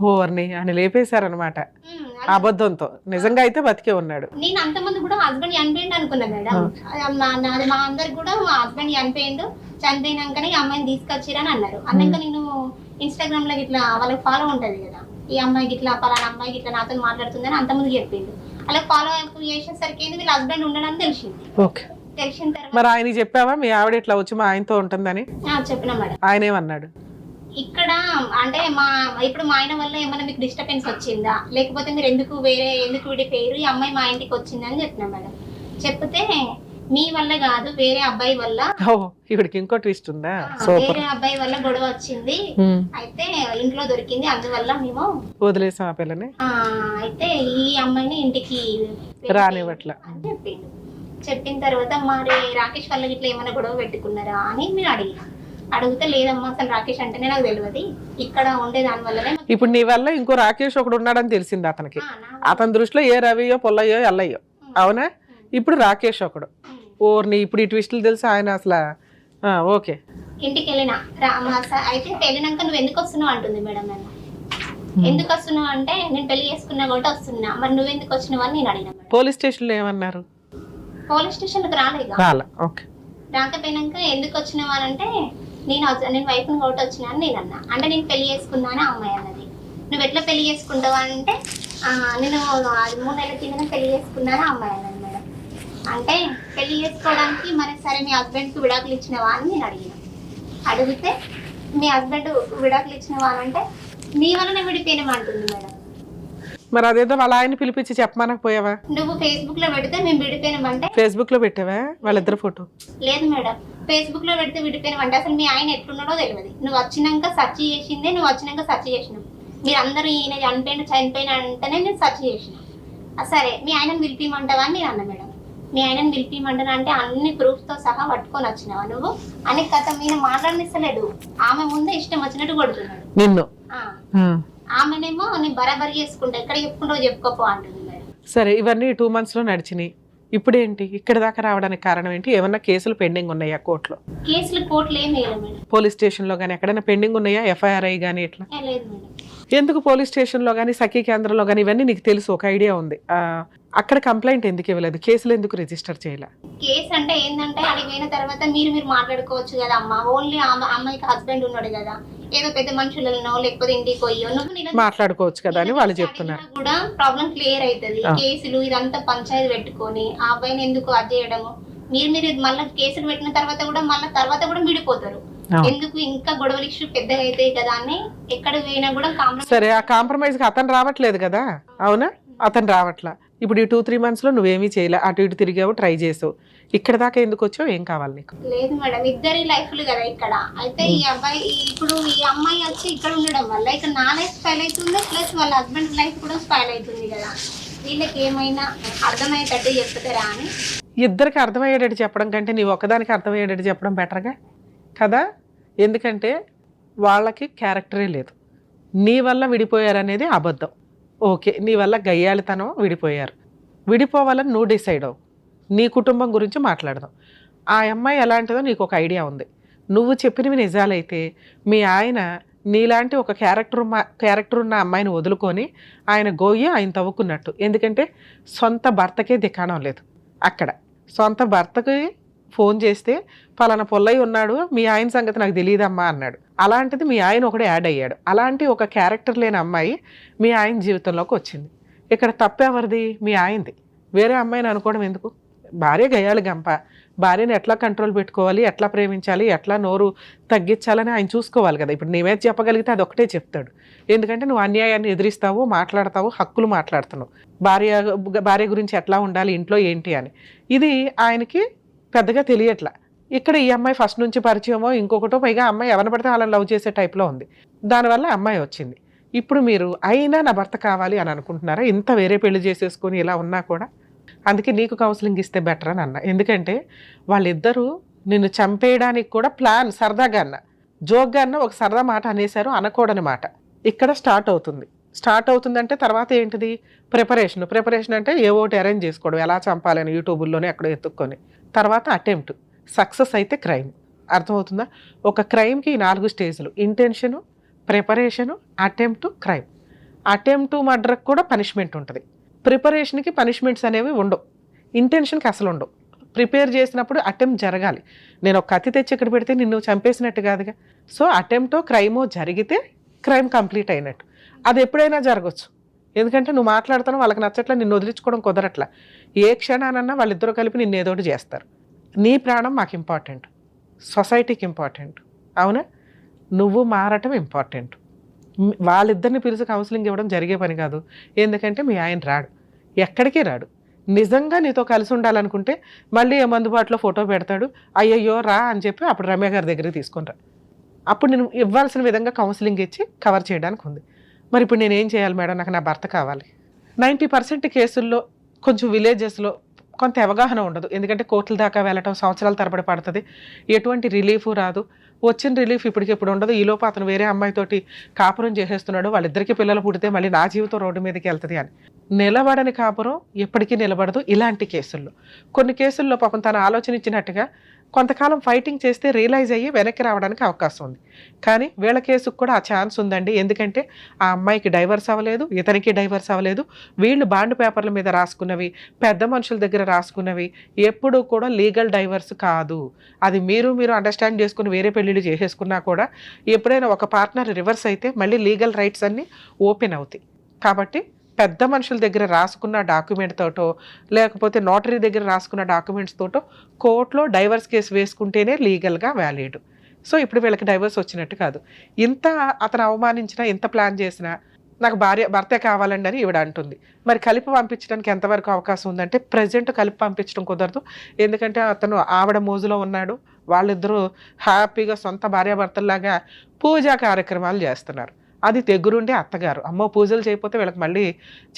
ఓవర్ని అని లేపేశారనమాట అబద్ధంతో. నిజంగా అయితే బతికే ఉన్నాడు. నేను అంతమంది కూడా హస్బెండ్ చనిపోయింది అనుకున్నా మేడం. మా అందరికి కూడా మా హస్బెండ్ చనిపోయినాకనే ఈ అమ్మాయిని తీసుకొచ్చిరని అన్నారు. అన్నాక నేను ఇన్స్టాగ్రామ్ లో ఇట్లా వాళ్ళకి ఫాలో ఉంటది కదా, ఈ అమ్మాయికి ఇట్లా పలానా అమ్మాయికి ఇట్లా నాతో మాట్లాడుతుందని అంతమంది చెప్పిండు. అలా ఫాలో అప్ చేసేసరికి ఏంది వీళ్ళ హస్బెండ్ ఉండడని తెలిసింది. తెలిసిన తర్వాత మరి ఆయన చెప్పావా మీ ఆవిడ ఇట్లా వచ్చి మా ఆయనతో ఉంటుందని? చెప్పినా మేడం. ఆయన ఏమన్నాడు? ఇక్కడ అంటే ఇప్పుడు మా ఆయన వల్ల ఏమైనా మీకు డిస్టర్బెన్స్ వచ్చిందా, లేకపోతే మీరు ఎందుకు విడిపోయారు, ఈ అమ్మాయి మా ఇంటికి వచ్చిందని చెప్పినా మేడం. చెప్తే మీ వల్ల కాదు, వేరే అబ్బాయి వల్ల. ఇక్కడికి ఇంకో ట్విస్ట్ ఉందా? వేరే అబ్బాయి వల్ల గొడవ వచ్చింది, అయితే ఇంట్లో దొరికింది, అందువల్ల మేము వదిలేసాం ఆ పిల్లని. అయితే ఈ అమ్మాయిని ఇంటికి రానివ్వట్ల అని చెప్పిండు. చెప్పిన తర్వాత మరి రాకేష్ వల్ల ఇట్లా ఏమైనా గొడవ పెట్టుకున్నారా అని మీరు అడిగితే లేదమ్మా, అసలు రాకేష్ అంటేనే నాకు తెలియదు, ఇక్కడ ఉండే దాని వల్లనే. ఇప్పుడు నీ వల్ల ఇంకో రాకేష్ ఒకడు ఉన్నాడని తెలిసింది అతనికి. అతని దృష్టిలో ఏ రవియో పొల్లయ్యో ఎల్లయ్యో, అవునా? ఇప్పుడు రాకేష్ ఒకడు. ఓర్ని ఇప్పుడు ఈ ట్విస్టులు తెలిసి ఆయన అసలు ఓకే. ఇంటికి వెళ్ళినా అయితే వెళ్ళినాక నువ్వు ఎందుకు వస్తున్నావు అంటుంది మేడం. నన్ను ఎందుకు వస్తున్నావు అంటే నేను పెళ్లి చేసుకున్నా కూడా వస్తున్నా, మరి నువ్వు ఎందుకు వచ్చినావు అని నేను అడిగినా. పోలీస్ స్టేషన్ లో ఏమన్నారు? పోలీస్ స్టేషన్ కి రాలేదు. రాకపోయినాక ఎందుకు వచ్చినావు అని అంటే నేను వైఫ్ ని కొట్టి వచ్చినా అని నేను అన్నా. అంటే నేను పెళ్లి చేసుకున్నా అని అమ్మాయి అన్నది. నువ్వు ఎట్లా పెళ్లి చేసుకుంటావా అంటే నేను 3 నెలల కింద పెళ్లి చేసుకున్నాను అమ్మాయి అన్నది మేడం. అంటే పెళ్లి చేసుకోవడానికి మరి సరే మీ హస్బెండ్ కి విడాకులు ఇచ్చినవా అని నేను అడిగితే మీ హస్బెండ్ విడాకులు ఇచ్చినవా అంటే నీ వల్లనే విడిపోయినామంటుంది మేడం. మరి అదేదో వాళ్ళ ఆయన పిలిపించి చెప్పమనకపోయావా? నువ్వు ఫేస్బుక్ లో పెడితే మేము విడిపోయినామంటే. ఫేస్బుక్ లో పెట్టావా వాళ్ళిద్దరు ఫోటో? లేదు మేడం, ఫేస్బుక్ లో పెడితే విడిపోయినామంటే అసలు మీ ఆయన ఎట్లున్నాడో తెలియదు. నువ్వు వచ్చినాక సెర్చ్ చేసిందే, నువ్వు వచ్చినాక సెర్చ్ చేసినావు. మీరు అందరూ ఈయన చనిపోయిన అంటేనే నేను సెర్చ్ చేసిన. సరే మీ ఆయనను పిలిపిమంటావా అని నేను అన్నా మేడం. మీ ఆయనను పిలిపిమంటాను అంటే అన్ని ప్రూఫ్ తో సహా పట్టుకొని వచ్చినావా నువ్వు అని కథ మీద మాట్లాడనిస్తలేడు. ఆమె ముందే ఇష్టం వచ్చినట్టు కొడుతున్నాడు నిన్ను. ఆమెనేమో నేను బరాబరి చేసుకుంటా, ఎక్కడ చెప్పుకుంటావు చెప్పుకోపో అంటుంది మేడం. సరే, ఇవన్నీ 2 months లో నడిచినాయి. ఇప్పుడు ఏంటి ఇక్కడ దాకా రావడానికి కారణం ఏంటి? ఏమన్నా కేసులు పెండింగ్ ఉన్నాయా కోర్టులో? కేసులు కోర్టులో ఏమీ లేదు మేడం. పోలీస్ స్టేషన్ లో గానీ ఎక్కడైనా పెండింగ్ ఉన్నాయా? FIR గానీ ఎట్లా? లేదు మేడం. ఎందుకు పోలీస్ స్టేషన్ లో గానీ సఖీ కేంద్రంలో గానీ ఇవన్నీ నీకు తెలుసు, ఒక ఐడియా ఉంది. అక్కడ కంప్లైంట్ ఎందుకు ఇవ్వలేదు? కేసులు ఎందుకు రిజిస్టర్ చేయలే? కేసు అంటే ఏంటంటే అడిగి పోయిన తర్వాత మీరు మాట్లాడుకోవచ్చు కదా అమ్మ. ఓన్లీ అమ్మాయికి హస్బెండ్ ఉన్నాడు కదా, ఏదో పెద్ద మనుషులను లేకపోతే ఇంటికి పోయో నువ్వు మాట్లాడుకోవచ్చు కదా అని వాళ్ళు చెప్తున్నారు. కూడా ప్రాబ్లం క్లియర్ అవుతుంది. కేసులు ఇదంతా పంచాయతీ పెట్టుకొని ఆ అబ్బాయిని ఎందుకు అది చేయడము, మీరు మళ్ళీ కేసులు పెట్టిన తర్వాత కూడా విడిపోతారు. ఎందుకు ఇంకా గొడవలు ఇష్యూ పెద్దగా అవుతాయి కదా అని ఎక్కడ పోయినా కూడా సరే, ఆ కాంప్రమైజ్ కి అతను రావట్లేదు కదా, అవునా? అతను రావట్లా. ఇప్పుడు ఈ 2-3 months లో నువ్వేమీ చేయలే, అటు ఇటు తిరిగావు, ట్రై చేసావు. ఇక్కడ దాకా ఎందుకు వచ్చావు? ఏం కావాలి నీకు? లేదు మేడం, ఇద్దరి లైఫ్లు కదా ఇక్కడ. అయితే ఈ అబ్బాయి ఇప్పుడు ఈ అమ్మాయి వచ్చి ఇక్కడ ఉండడం వల్ల ఇక్కడ నా లైఫ్ స్పైల్ అవుతుంది, ప్లస్ వాళ్ళ హస్బెండ్ లైఫ్ కూడా స్పైల్ అవుతుంది కదా. వీళ్ళకి ఏమైనా అర్థమయ్యేటట్టు చెప్తారా అని. ఇద్దరికి అర్థమయ్యేటట్టు చెప్పడం కంటే నీ ఒక్కదానికి అర్థమయ్యేటట్టు చెప్పడం బెటర్గా కదా. ఎందుకంటే వాళ్ళకి క్యారెక్టరే లేదు. నీ వల్ల విడిపోయారు అనేది అబద్ధం. ఓకే, నీ వల్ల గయ్యాళితనం విడిపోయారు. విడిపోవాలని నువ్వు డిసైడ్ అవ్వు. నీ కుటుంబం గురించి మాట్లాడదాం. ఆ అమ్మాయి ఎలాంటిదో నీకు ఒక ఐడియా ఉంది. నువ్వు చెప్పినవి నిజాలైతే మీ ఆయన నీలాంటి ఒక క్యారెక్టర్ ఉన్న అమ్మాయిని వదులుకొని ఆయన గోయ్యి ఆయన తవ్వుకున్నట్టు. ఎందుకంటే సొంత భర్తకే దిక్కాణం లేదు. అక్కడ సొంత భర్తకి ఫోన్ చేస్తే పలానా పొల్లయ్య ఉన్నాడు, మీ ఆయన సంగతి నాకు తెలియదమ్మా అన్నాడు. అలాంటిది మీ ఆయన ఒకడు యాడ్ అయ్యాడు. అలాంటి ఒక క్యారెక్టర్ లేని అమ్మాయి మీ ఆయన జీవితంలోకి వచ్చింది. ఇక్కడ తప్పెవరిది? మీ ఆయనది. వేరే అమ్మాయిని అనుకోవడం ఎందుకు? భార్య గయ్యాలి గంప. భార్యని ఎట్లా కంట్రోల్ పెట్టుకోవాలి, ఎట్లా ప్రేమించాలి, ఎట్లా నోరు తగ్గించాలని ఆయన చూసుకోవాలి కదా. ఇప్పుడు నీవేది చెప్పగలిగితే అది ఒకటే చెప్తాడు. ఎందుకంటే నువ్వు అన్యాయాన్ని ఎదిరిస్తావు, మాట్లాడతావు, హక్కులు మాట్లాడుతున్నావు. భార్య గురించి ఎట్లా ఉండాలి, ఇంట్లో ఏంటి అని. ఇది ఆయనకి పెద్దగా తెలియట్లా. ఇక్కడ ఈ అమ్మాయి ఫస్ట్ నుంచి పరిచయమో ఇంకొకటో, పైగా అమ్మాయి ఎవరిని పడితే వాళ్ళని లవ్ చేసే టైప్లో ఉంది. దానివల్ల అమ్మాయి వచ్చింది. ఇప్పుడు మీరు అయినా నా భర్త కావాలి అని అనుకుంటున్నారా? ఇంత వేరే పెళ్లి చేసేసుకొని ఇలా ఉన్నా కూడా. అందుకే నీకు కౌన్సిలింగ్ ఇస్తే బెటర్ అని అన్న. ఎందుకంటే వాళ్ళిద్దరూ నిన్ను చంపేయడానికి కూడా ప్లాన్, సరదాగా అన్న, జోక్గా అన్న, ఒక సరదా మాట అనేశారు, అనకూడని మాట ఇక్కడ స్టార్ట్ అవుతుందంటే తర్వాత ఏంటిది? ప్రిపరేషన్ అంటే ఏ ఒకటి అరేంజ్ చేసుకోవడం, ఎలా చంపాలని యూట్యూబ్లోనే ఎక్కడో ఎత్తుక్కొని. తర్వాత అటెంప్ట్, సక్సెస్ అయితే క్రైమ్. అర్థమవుతుందా? ఒక క్రైమ్కి 4 స్టేజ్లు: intention, preparation, attempt, crime. Attempt మర్డర్కి కూడా పనిష్మెంట్ ఉంటుంది. ప్రిపరేషన్కి పనిష్మెంట్స్ అనేవి ఉండవు. ఇంటెన్షన్కి అసలు ఉండవు. ప్రిపేర్ చేసినప్పుడు అటెంప్ట్ జరగాలి. నేను ఒక కత్తి తెచ్చి ఇక్కడ పెడితే నిన్ను చంపేసినట్టు కాదుగా. సో అటెంప్టో క్రైమో జరిగితే క్రైమ్ కంప్లీట్ అయినట్టు. అది ఎప్పుడైనా జరగచ్చు. ఎందుకంటే నువ్వు మాట్లాడుతాను, వాళ్ళకి నచ్చట్లా, నిన్ను వదిలించుకోవడం కుదరట్లా. ఏ క్షణానన్నా వాళ్ళిద్దరూ కలిపి నిన్ను ఏదోటి చేస్తారు. నీ ప్రాణం మాకు ఇంపార్టెంట్, సొసైటీకి ఇంపార్టెంట్. అవునా? నువ్వు మారటం ఇంపార్టెంట్. వాళ్ళిద్దరిని పిలిచి కౌన్సిలింగ్ ఇవ్వడం జరిగే పని కాదు. ఎందుకంటే మీ ఆయన రాడు, ఎక్కడికి రాడు. నిజంగా నీతో కలిసి ఉండాలనుకుంటే మళ్ళీ మందుబాటులో ఫోటో పెడతాడు, అయ్యయ్యో రా అని చెప్పి అప్పుడు రమ్య గారి దగ్గరికి తీసుకొని రా. అప్పుడు నేను ఇవ్వాల్సిన విధంగా కౌన్సిలింగ్ ఇచ్చి కవర్ చేయడానికి ఉంది. మరి ఇప్పుడు నేను ఏం చేయాలి మేడం? నాకు నా భర్త కావాలి. 90% కేసుల్లో కొంచెం విలేజెస్లో కొంత అవగాహన ఉండదు. ఎందుకంటే కోర్టుల దాకా వెళ్ళటం సంవత్సరాల తరబడి పడుతుంది. ఎటువంటి రిలీఫ్ రాదు. వచ్చిన రిలీఫ్ ఇప్పటికిప్పుడు ఉండదు. ఈలోపు అతను వేరే అమ్మాయితోటి కాపురం చేసేస్తున్నాడు, వాళ్ళిద్దరికి పిల్లలు పుడితే మళ్ళీ నా జీవితం రోడ్డు మీదకి వెళ్తుంది అని. నిలబడని కాపురం ఎప్పటికీ నిలబడదు. ఇలాంటి కేసుల్లో కొన్ని కేసుల్లో పాపం తన ఆలోచన ఇచ్చినట్టుగా కొంతకాలం ఫైటింగ్ చేస్తే రియలైజ్ అయ్యి వెనక్కి రావడానికి అవకాశం ఉంది. కానీ వీళ్ళ కేసుకు కూడా ఆ ఛాన్స్ ఉందండి. ఎందుకంటే ఆ అమ్మాయికి డైవర్స్ అవ్వలేదు, ఇతనికి డైవర్స్ అవ్వలేదు. వీళ్ళు బాండ్ పేపర్ల మీద రాసుకున్నవి, పెద్ద మనుషుల దగ్గర రాసుకున్నవి ఎప్పుడూ కూడా లీగల్ డైవర్స్ కాదు. అది మీరు అండర్స్టాండ్ చేసుకుని వేరే పెళ్ళిళ్ళు చేసేసుకున్నా కూడా ఎప్పుడైనా ఒక పార్ట్నర్ రివర్స్ అయితే మళ్ళీ లీగల్ రైట్స్ అన్నీ ఓపెన్ అవుతాయి. కాబట్టి పెద్ద మనుషుల దగ్గర రాసుకున్న డాక్యుమెంట్ తోటో లేకపోతే నోటరీ దగ్గర రాసుకున్న డాక్యుమెంట్స్ తోటో కోర్టులో డైవర్స్ కేసు వేసుకుంటేనే లీగల్గా వ్యాలిడ్. సో ఇప్పుడు వీళ్ళకి డైవర్స్ వచ్చినట్టు కాదు. ఇంత అతను అవమానించినా, ఇంత ప్లాన్ చేసినా నాకు భర్తే కావాలండి అని ఈవిడ అంటుంది. మరి కలిపి పంపించడానికి ఎంతవరకు అవకాశం ఉందంటే ప్రజెంట్ కలిపి పంపించడం కుదరదు. ఎందుకంటే అతను ఆవిడ మోజులో ఉన్నాడు. వాళ్ళిద్దరూ హ్యాపీగా సొంత భార్యాభర్తల్లాగా పూజా కార్యక్రమాలు చేస్తున్నారు. అది దగ్గరుండే అత్తగారు అమ్మో పూజలు చేయకపోతే వీళ్ళకి మళ్ళీ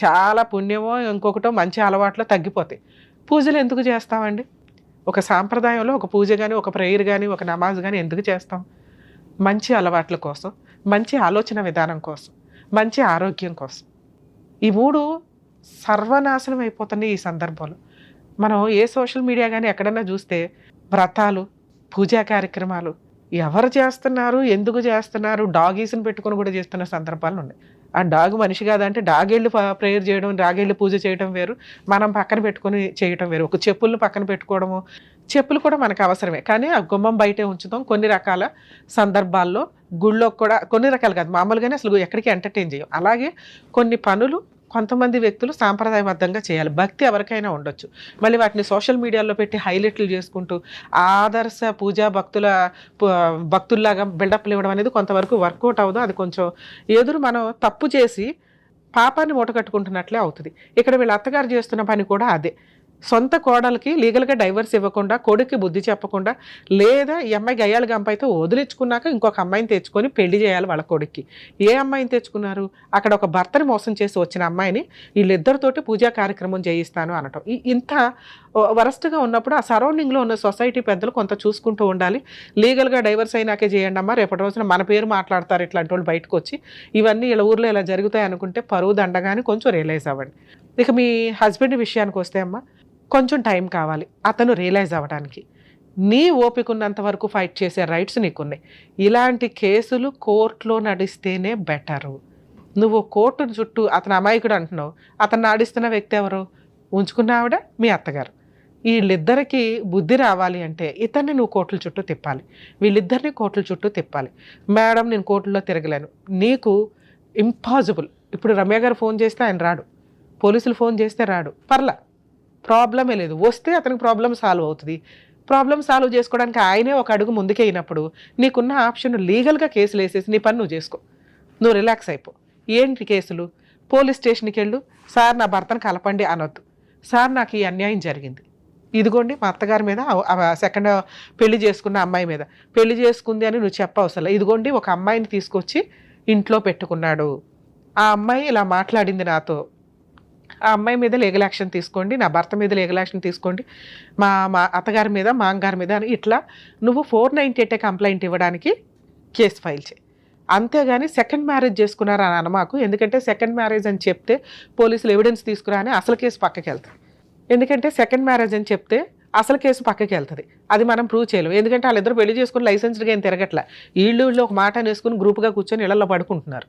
చాలా పుణ్యమో ఇంకొకటో మంచి అలవాట్లో తగ్గిపోతాయి. పూజలు ఎందుకు చేస్తామండి? ఒక సాంప్రదాయంలో ఒక పూజ కానీ, ఒక ప్రేయర్ కానీ, ఒక నమాజ్ కానీ ఎందుకు చేస్తాం? మంచి అలవాట్ల కోసం, మంచి ఆలోచన విధానం కోసం, మంచి ఆరోగ్యం కోసం. ఈ 3 సర్వనాశనం అయిపోతున్నాయి ఈ సందర్భంలో. మనం ఏ సోషల్ మీడియా కానీ ఎక్కడన్నా చూస్తే వ్రతాలు, పూజా కార్యక్రమాలు ఎవరు చేస్తున్నారు, ఎందుకు చేస్తున్నారు, డాగీస్ని పెట్టుకొని కూడా చేస్తున్న సందర్భాలు ఉన్నాయి. ఆ డాగ్ మనిషి కాదంటే డాగేళ్ళు ప్రేయర్ చేయడం, డాగేళ్ళు పూజ చేయడం వేరు, మనం పక్కన పెట్టుకొని చేయడం వేరు. ఒక చెప్పులను పక్కన పెట్టుకోవడము, చెప్పులు కూడా మనకు అవసరమే కానీ ఆ గుమ్మం బయటే ఉంచుతాం. కొన్ని రకాల సందర్భాల్లో గుళ్ళో కూడా కొన్ని రకాలు కాదు, మామూలుగానే అసలు ఎక్కడికి ఎంటర్టైన్ చేయం. అలాగే కొన్ని పనులు కొంతమంది వ్యక్తులు సాంప్రదాయబద్ధంగా చేయాలి. భక్తి ఎవరికైనా ఉండొచ్చు. మళ్ళీ వాటిని సోషల్ మీడియాలో పెట్టి హైలైట్లు చేసుకుంటూ ఆదర్శ పూజా భక్తుల్లాగా బిల్డప్లు ఇవ్వడం అనేది కొంతవరకు వర్కౌట్ అవ్వదు. అది కొంచెం ఎదురు మనం తప్పు చేసి పాపాన్ని మూట కట్టుకుంటున్నట్లే అవుతుంది. ఇక్కడ వీళ్ళ అత్తగారు చేస్తున్న పని కూడా అదే. సొంత కోడలికి లీగల్గా డైవర్స్ ఇవ్వకుండా, కొడుక్కి బుద్ధి చెప్పకుండా, లేదా ఈ అమ్మాయి గయ్యాళి గంపైతే వదిలించుకున్నాక ఇంకొక అమ్మాయిని తెచ్చుకొని పెళ్లి చేయాలి వాళ్ళ కొడుక్కి. ఏ అమ్మాయిని తెచ్చుకున్నారు? అక్కడ ఒక భర్తని మోసం చేసి వచ్చిన అమ్మాయిని వీళ్ళిద్దరితోటి పూజా కార్యక్రమం చేయిస్తాను అనటం. ఇంత వరస్ట్గా ఉన్నప్పుడు ఆ సరౌండింగ్లో ఉన్న సొసైటీ పెద్దలు కొంత చూసుకుంటూ ఉండాలి. లీగల్గా డైవర్స్ అయినాకే చేయండి అమ్మా, రేపటి రోజున మన పేరు మాట్లాడతారు ఇట్లాంటి వాళ్ళు బయటకు వచ్చి, ఇవన్నీ ఇలా ఊర్లో ఇలా జరుగుతాయి అనుకుంటే పరువు దండగాని కొంచెం రియలైజ్ అవ్వండి. ఇక మీ హస్బెండ్ విషయానికి వస్తే అమ్మ, కొంచెం టైం కావాలి అతను రియలైజ్ అవ్వడానికి. నీ ఓపిక ఉన్నంత వరకు ఫైట్ చేసే రైట్స్ నీకున్నాయి. ఇలాంటి కేసులు కోర్టులో నడిస్తేనే బెటరు. నువ్వు కోర్టు చుట్టూ అతను అమాయకుడు అంటున్నావు, అతను ఆడిస్తున్న వ్యక్తి ఎవరు? ఉంచుకున్న ఆవిడ మీ అత్తగారు. వీళ్ళిద్దరికి బుద్ధి రావాలి అంటే ఇతన్ని నువ్వు కోర్టుల చుట్టూ తిప్పాలి, వీళ్ళిద్దరిని కోర్టుల చుట్టూ తిప్పాలి. మేడం నేను కోర్టుల్లో తిరగలేను, నీకు ఇంపాసిబుల్. ఇప్పుడు రమ్య గారు ఫోన్ చేస్తే ఆయన రాడు, పోలీసులు ఫోన్ చేస్తే రాడు, పర్లా, ప్రాబ్లమే లేదు. వస్తే అతనికి ప్రాబ్లం సాల్వ్ అవుతుంది. ప్రాబ్లం సాల్వ్ చేసుకోవడానికి ఆయనే ఒక అడుగు ముందుకే అయినప్పుడు నీకున్న ఆప్షన్ లీగల్గా కేసులు వేసేసి నీ పని నువ్వు చేసుకో, నువ్వు రిలాక్స్ అయిపో. ఏంటి కేసులు? పోలీస్ స్టేషన్కి వెళ్ళు, సార్ నా భర్తను కలపండి అనొద్దు, సార్ నాకు ఈ అన్యాయం జరిగింది, ఇదిగోండి మా అత్తగారి మీద సెకండ్ పెళ్లి చేసుకున్న అమ్మాయి మీద పెళ్లి చేసుకుంది అని నువ్వు చెప్పవసరం. ఇదిగోండి ఒక అమ్మాయిని తీసుకొచ్చి ఇంట్లో పెట్టుకున్నాడు, ఆ అమ్మాయి ఇలా మాట్లాడింది నాతో, ఆ అమ్మాయి మీద లీగల్ యాక్షన్ తీసుకోండి, నా భర్త మీద లీగల్ యాక్షన్ తీసుకోండి, మా అత్తగారి మీద మా అమ్మగారి మీద అని ఇట్లా నువ్వు 498 కంప్లైంట్ ఇవ్వడానికి కేసు ఫైల్ చేయి. అంతేగాని సెకండ్ మ్యారేజ్ చేసుకున్నారు అని అనమాకు. ఎందుకంటే సెకండ్ మ్యారేజ్ అని చెప్తే పోలీసులు ఎవిడెన్స్ తీసుకురా అని అసలు కేసు పక్కకి వెళ్తుంది. ఎందుకంటే సెకండ్ మ్యారేజ్ అని చెప్తే అసలు కేసు పక్కకి వెళ్తుంది, అది మనం ప్రూవ్ చేయలేము. ఎందుకంటే వాళ్ళిద్దరు పెళ్లి చేసుకుని లైసెన్స్డ్గా ఏం తిరగట్లా, వీళ్ళు ఒక మాట వేసుకుని గ్రూప్గా కూర్చొని ఇళ్లలో పడుకుంటున్నారు.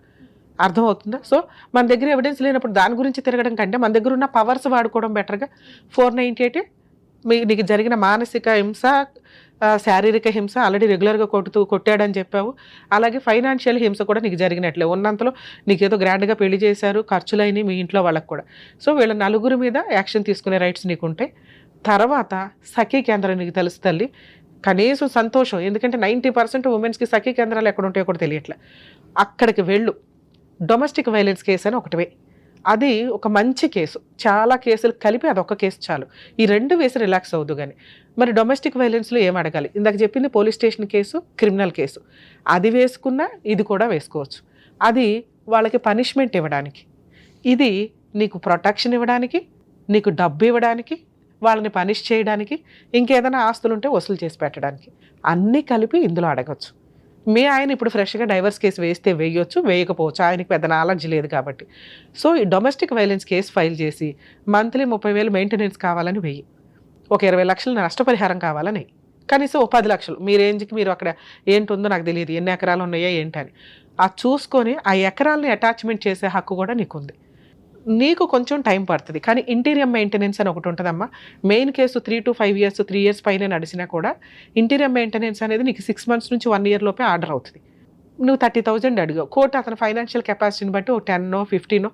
అర్థమవుతుందా? సో మన దగ్గర ఎవిడెన్స్ లేనప్పుడు దాని గురించి తిరగడం కంటే మన దగ్గర ఉన్న పవర్స్ వాడుకోవడం బెటర్గా. 498 నీకు జరిగిన మానసిక హింస, శారీరక హింస ఆల్రెడీ రెగ్యులర్గా కొట్టాడని చెప్పావు, అలాగే ఫైనాన్షియల్ హింస కూడా నీకు జరిగినట్లే. ఉన్నంతలో నీకేదో గ్రాండ్గా పెళ్లి చేశారు, ఖర్చులైనవి మీ ఇంట్లో వాళ్ళకు కూడా. సో వీళ్ళ నలుగురి మీద యాక్షన్ తీసుకునే రైట్స్ నీకుంటాయి. తర్వాత సఖీ కేంద్రం నీకు తెలుసు తల్లి, కనీసం సంతోషం. ఎందుకంటే 90% ఉమెన్స్కి సఖీ కేంద్రాలు ఎక్కడ ఉంటాయో కూడా తెలియట్లే. అక్కడికి వెళ్ళు. డొమెస్టిక్ వైలెన్స్ కేసు అని ఒకటివే, అది ఒక మంచి కేసు. చాలా కేసులు కలిపి అదొక కేసు చాలు. ఈ 2 వేసి రిలాక్స్ అవుదు. కానీ మరి డొమెస్టిక్ వైలెన్స్లో ఏం అడగాలి? ఇందాక చెప్పింది police station case, criminal case. అది వేసుకున్నా ఇది కూడా వేసుకోవచ్చు. అది వాళ్ళకి పనిష్మెంట్ ఇవ్వడానికి, ఇది నీకు ప్రొటెక్షన్ ఇవ్వడానికి, నీకు డబ్బు ఇవ్వడానికి, వాళ్ళని పనిష్ చేయడానికి, ఇంకేదైనా ఆస్తులు ఉంటే వసూలు చేసి పెట్టడానికి, అన్నీ కలిపి ఇందులో అడగచ్చు. మీ ఆయన ఇప్పుడు ఫ్రెష్గా డైవర్స్ కేసు వేస్తే వేయొచ్చు, వేయకపోవచ్చు, ఆయనకి పెద్ద నాలెడ్జ్ లేదు కాబట్టి. సో ఈ డొమెస్టిక్ వైలెన్స్ కేసు ఫైల్ చేసి మంత్లీ 30,000 మెయింటెనెన్స్ కావాలని వెయ్యి, ఒక 20 లక్షలు నష్టపరిహారం కావాలని, కనీసం ఒక 10 లక్షలు మీ రేంజ్కి. మీరు అక్కడ ఏంటుందో నాకు తెలియదు, ఎన్ని ఎకరాలు ఉన్నాయో ఏంటని అది చూసుకొని ఆ ఎకరాలని అటాచ్మెంట్ చేసే హక్కు కూడా నీకుంది. నీకు కొంచెం టైం పడుతుంది, కానీ ఇంటీరియర్ మెయింటెనెన్స్ అని ఒకటి ఉంటుందమ్మా. Main case 3 to 5 years 3 years పైన నడిచినా కూడా ఇంటీరియర్ మెయింటెనెన్స్ అనేది నీకు 6 months నుంచి 1 year లోపే ఆర్డర్ అవుతుంది. నువ్వు 30,000 అడిగావు, కోర్టు అతని ఫైనాన్షియల్ కెపాసిటీని బట్టి ఒక 10 15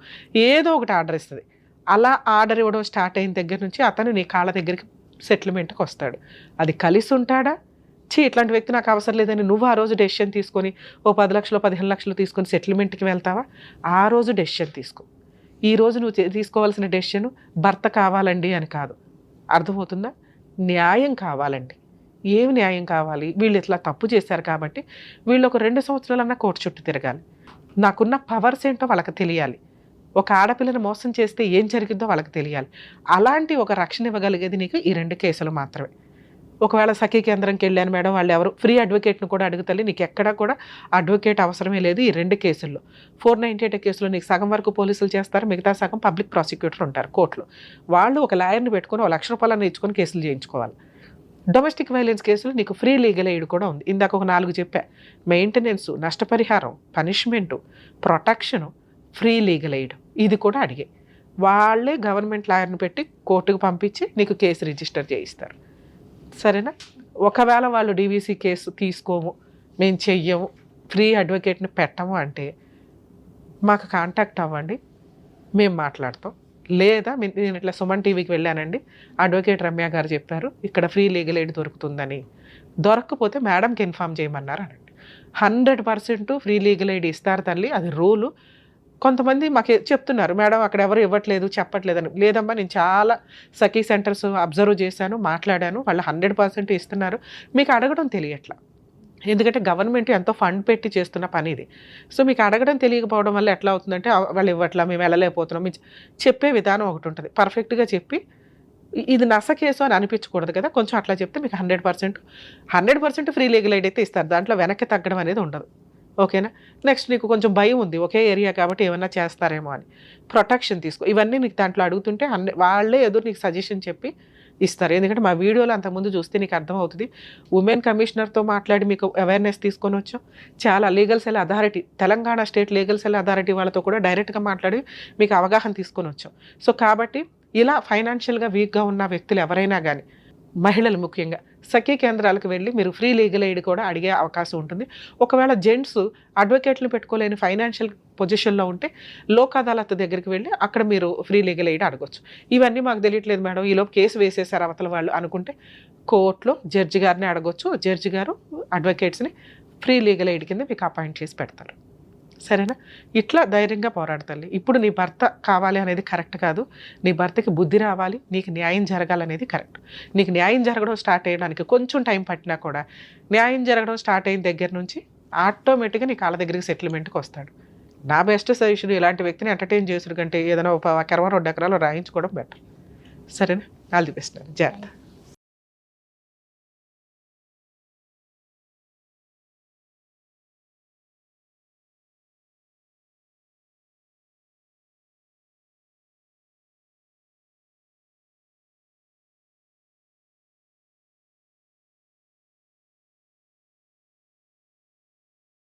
ఏదో ఒకటి ఆర్డర్ ఇస్తుంది. అలా ఆర్డర్ ఇవ్వడం స్టార్ట్ అయిన దగ్గర నుంచి అతను నీ కాళ్ళ దగ్గరికి సెటిల్మెంట్కి వస్తాడు. అది కలిసి ఉంటాడా? ఇట్లాంటి వ్యక్తి నాకు అవసరం లేదని నువ్వు ఆ రోజు డెసిషన్ తీసుకొని ఓ 10 లక్షలు 15 లక్షలు తీసుకొని సెటిల్మెంట్కి వెళ్తావా? ఆ రోజు డెసిషన్ తీసుకో. ఈ రోజు నువ్వు తీసుకోవాల్సిన డెసిషన్ భర్త కావాలండి అని కాదు. అర్థమవుతుందా? న్యాయం కావాలండి. ఏమి న్యాయం కావాలి? వీళ్ళు ఇట్లా తప్పు చేశారు కాబట్టి వీళ్ళు ఒక 2 సంవత్సరాలన్నా కోర్టు చుట్టూ తిరగాలి. నాకున్న పవర్స్ ఏంటో వాళ్ళకి తెలియాలి. ఒక ఆడపిల్లని మోసం చేస్తే ఏం జరిగిందో వాళ్ళకి తెలియాలి. అలాంటి ఒక రక్షణ ఇవ్వగలిగేది నీకు ఈ 2 కేసులు మాత్రమే. ఒకవేళ సఖీ కేంద్రంకి వెళ్ళాను మేడం, వాళ్ళు ఎవరు ఫ్రీ అడ్వకేట్ను కూడా అడుగుతలే, నీకు ఎక్కడా కూడా అడ్వకేట్ అవసరమే లేదు ఈ 2 కేసుల్లో. 498 కేసులో నీకు సగం వరకు పోలీసులు చేస్తారు, మిగతా సగం పబ్లిక్ ప్రాసిక్యూటర్ ఉంటారు కోర్టులో. వాళ్ళు ఒక లాయర్ని పెట్టుకొని ఒక ₹1,00,000 ఇచ్చుకొని కేసులు చేయించుకోవాలి. డొమెస్టిక్ వైలెన్స్ కేసులు నీకు ఫ్రీ లీగల్ ఎయిడ్ కూడా ఉంది. ఇందాక ఒక 4 చెప్పా, మెయింటెనెన్స్, నష్టపరిహారం, punishment, protection, free legal aid, ఇది కూడా అడిగే. వాళ్ళే గవర్నమెంట్ లాయర్ని పెట్టి కోర్టుకు పంపించి నీకు కేసు రిజిస్టర్ చేయిస్తారు. సరేనా? ఒకవేళ వాళ్ళు డీవీసీ కేసు తీసుకోము, మేము చెయ్యము, ఫ్రీ అడ్వకేట్ని పెట్టము అంటే మాకు కాంటాక్ట్ అవ్వండి, మేము మాట్లాడతాం. లేదా నేను ఇట్లా సుమన్ టీవీకి వెళ్ళానండి, అడ్వకేట్ రమ్య గారు చెప్పారు ఇక్కడ ఫ్రీ లీగల్ ఎయిడ్ దొరుకుతుందని, దొరకకపోతే మేడంకి ఇన్ఫామ్ చేయమన్నారు అనండి. 100% ఫ్రీ లీగల్ ఎయిడ్ ఇస్తారు తల్లి, అది రూలు. కొంతమంది మాకు చెప్తున్నారు, మేడం అక్కడ ఎవరు ఇవ్వట్లేదు చెప్పట్లేదని. లేదమ్మా, నేను చాలా సఖీ సెంటర్స్ అబ్జర్వ్ చేశాను, మాట్లాడాను, వాళ్ళు 100% ఇస్తున్నారు, మీకు అడగడం తెలియట్లా. ఎందుకంటే గవర్నమెంట్ ఎంతో ఫండ్ పెట్టి చేస్తున్న పని ఇది. సో మీకు అడగడం తెలియకపోవడం వల్ల ఎట్లా అవుతుందంటే, వాళ్ళు ఇవ్వట్లా, మేము వెళ్ళలేకపోతున్నాం, చెప్పే విధానం ఒకటి ఉంటుంది. పర్ఫెక్ట్గా చెప్పి ఇది నస కేసు అని అనిపించకూడదు కదా, కొంచెం అట్లా చెప్తే మీకు 100% ఫ్రీ లీగల్ ఎయిడ్ అయితే ఇస్తారు. దాంట్లో వెనక్కి తగ్గడం అనేది ఉండదు. ఓకేనా? నెక్స్ట్ నీకు కొంచెం భయం ఉంది, ఒకే ఏరియా కాబట్టి ఏమన్నా చేస్తారేమో అని, ప్రొటెక్షన్ తీసుకో. ఇవన్నీ నీకు దాంట్లో అడుగుతుంటే వాళ్ళే ఎదురు నీకు సజెషన్ చెప్పి ఇస్తారు. ఎందుకంటే మా వీడియోలో అంతకుముందు చూస్తే నీకు అర్థమవుతుంది. ఉమెన్ కమిషనర్తో మాట్లాడి మీకు అవేర్నెస్ తీసుకొని వచ్చాం. చాలా legal cell authority, Telangana state legal cell authority వాళ్ళతో కూడా డైరెక్ట్గా మాట్లాడి మీకు అవగాహన తీసుకొని వచ్చాం. సో కాబట్టి ఇలా ఫైనాన్షియల్గా వీక్గా ఉన్న వ్యక్తులు ఎవరైనా కానీ, మహిళలు ముఖ్యంగా, సఖీ కేంద్రాలకు వెళ్ళి మీరు ఫ్రీ లీగల్ ఎయిడ్ కూడా అడిగే అవకాశం ఉంటుంది. ఒకవేళ జెంట్స్ అడ్వకేట్లు పెట్టుకోలేని ఫైనాన్షియల్ పొజిషన్లో ఉంటే లోక్ అదాలత్ దగ్గరికి వెళ్ళి అక్కడ మీరు ఫ్రీ లీగల్ ఎయిడ్ అడగొచ్చు. ఇవన్నీ మాకు తెలియట్లేదు మేడం, ఈలోపు కేసు వేసేసారు అవతల వాళ్ళు అనుకుంటే కోర్టులో జడ్జి గారిని అడగొచ్చు. జడ్జి గారు అడ్వకేట్స్ని ఫ్రీ లీగల్ ఎయిడ్ కింద మీకు అపాయింట్ చేసి పెడతారు. సరేనా? ఇట్లా ధైర్యంగా పోరాడతాలి. ఇప్పుడు నీ భర్త కావాలి అనేది కరెక్ట్ కాదు, నీ భర్తకి బుద్ధి రావాలి, నీకు న్యాయం జరగాలనేది కరెక్ట్. నీకు న్యాయం జరగడం స్టార్ట్ అయ్యడానికి కొంచెం టైం పట్టినా కూడా, న్యాయం జరగడం స్టార్ట్ అయిన దగ్గర నుంచి ఆటోమేటిక్గా నీ కాళ్ళ దగ్గరికి సెటిల్మెంట్కి వస్తాడు. నా బెస్ట్ సజెషన్, ఇలాంటి వ్యక్తిని ఎంటర్టైన్ చేసుడు కంటే ఏదైనా ఒక 1 ఎకరం 2 ఎకరాలు రాయించుకోవడం బెటర్. సరేనా? All the best. జాగ్రత్త.